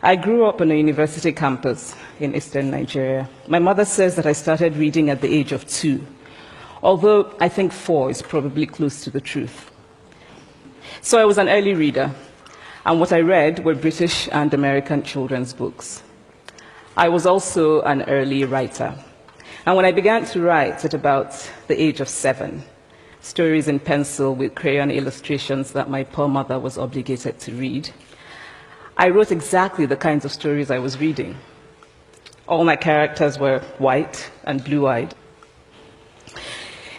I grew up on a university campus in eastern Nigeria. My mother says that I started reading at the age of 2, although I think 4 is probably close to the truth. So I was an early reader, and what I read were British and American children's books. I was also an early writer. And when I began to write at about the age of 7, stories in pencil with crayon illustrations that my poor mother was obligated to read, I wrote exactly the kinds of stories I was reading. All my characters were white and blue-eyed.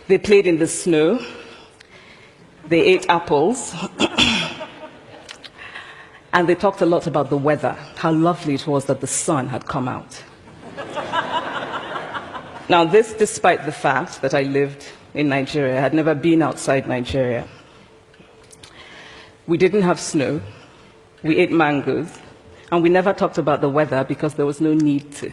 They played in the snow. They ate apples. And they talked a lot about the weather, how lovely it was that the sun had come out. Now, this despite the fact that I lived in Nigeria. I had never been outside Nigeria. We didn't have snow. We ate mangoes. And we never talked about the weather because there was no need to.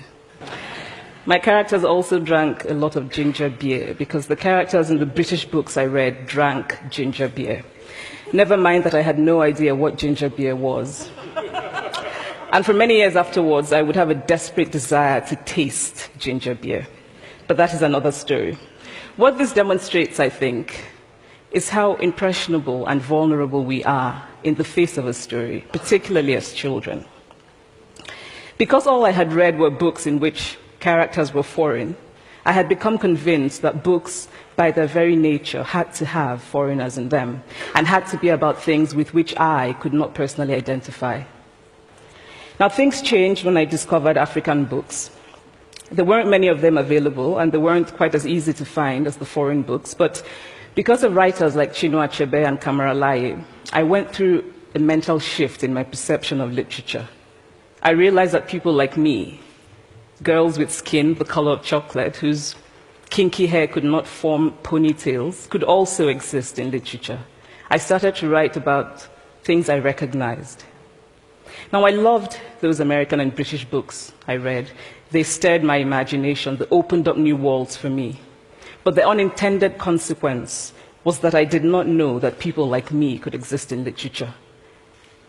My characters also drank a lot of ginger beer because the characters in the British books I read drank ginger beer. Never mind that I had no idea what ginger beer was. And for many years afterwards, I would have a desperate desire to taste ginger beer. But that is another story. What this demonstrates, I think, is how impressionable and vulnerable we are in the face of a story, particularly as children. Because all I had read were books in which characters were foreign, I had become convinced that books, by their very nature, had to have foreigners in them and had to be about things with which I could not personally identify. Now, things changed when I discovered African books. There weren't many of them available, and they weren't quite as easy to find as the foreign books, but because of writers like Chinua Achebe and Kamaralaye, I went through a mental shift in my perception of literature. I realized that people like me, girls with skin the color of chocolate, whose kinky hair could not form ponytails, could also exist in literature. I started to write about things I recognized. Now, I loved those American and British books I read. They stirred my imagination. They opened up new worlds for me. But the unintended consequence was that I did not know that people like me could exist in literature.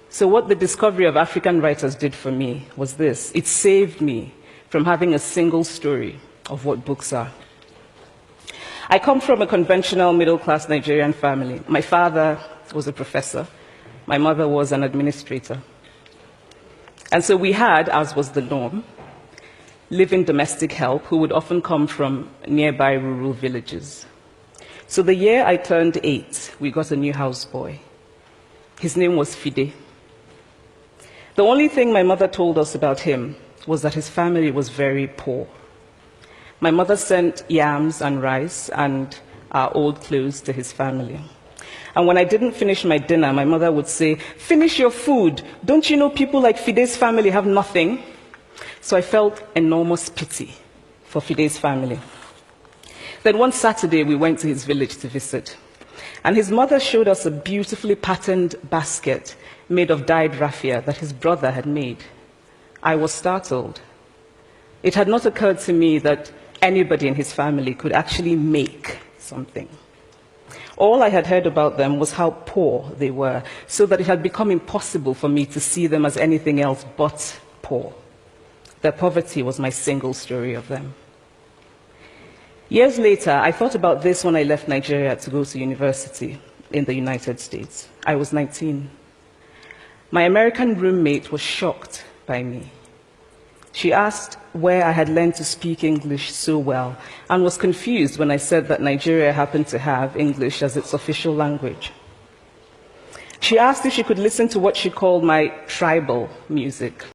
So what the discovery of African writers did for me was this. It saved me from having a single story of what books are. I come from a conventional middle-class Nigerian family. My father was a professor. My mother was an administrator. And so we had, as was the norm, live-in domestic help who would often come from nearby rural villages. So the year I turned 8, we got a new houseboy. His name was Fide. The only thing my mother told us about him was that his family was very poor. My mother sent yams and rice and our old clothes to his family. And when I didn't finish my dinner, my mother would say, "Finish your food. Don't you know people like Fide's family have nothing?" So I felt enormous pity for Fide's family. Then one Saturday, we went to his village to visit. And his mother showed us a beautifully patterned basket made of dyed raffia that his brother had made. I was startled. It had not occurred to me that anybody in his family could actually make something. All I had heard about them was how poor they were, so that it had become impossible for me to see them as anything else but poor. Their poverty was my single story of them. Years later, I thought about this when I left Nigeria to go to university in the United States. I was 19. My American roommate was shocked by me. She asked where I had learned to speak English so well and was confused when I said that Nigeria happened to have English as its official language. She asked if she could listen to what she called my tribal music.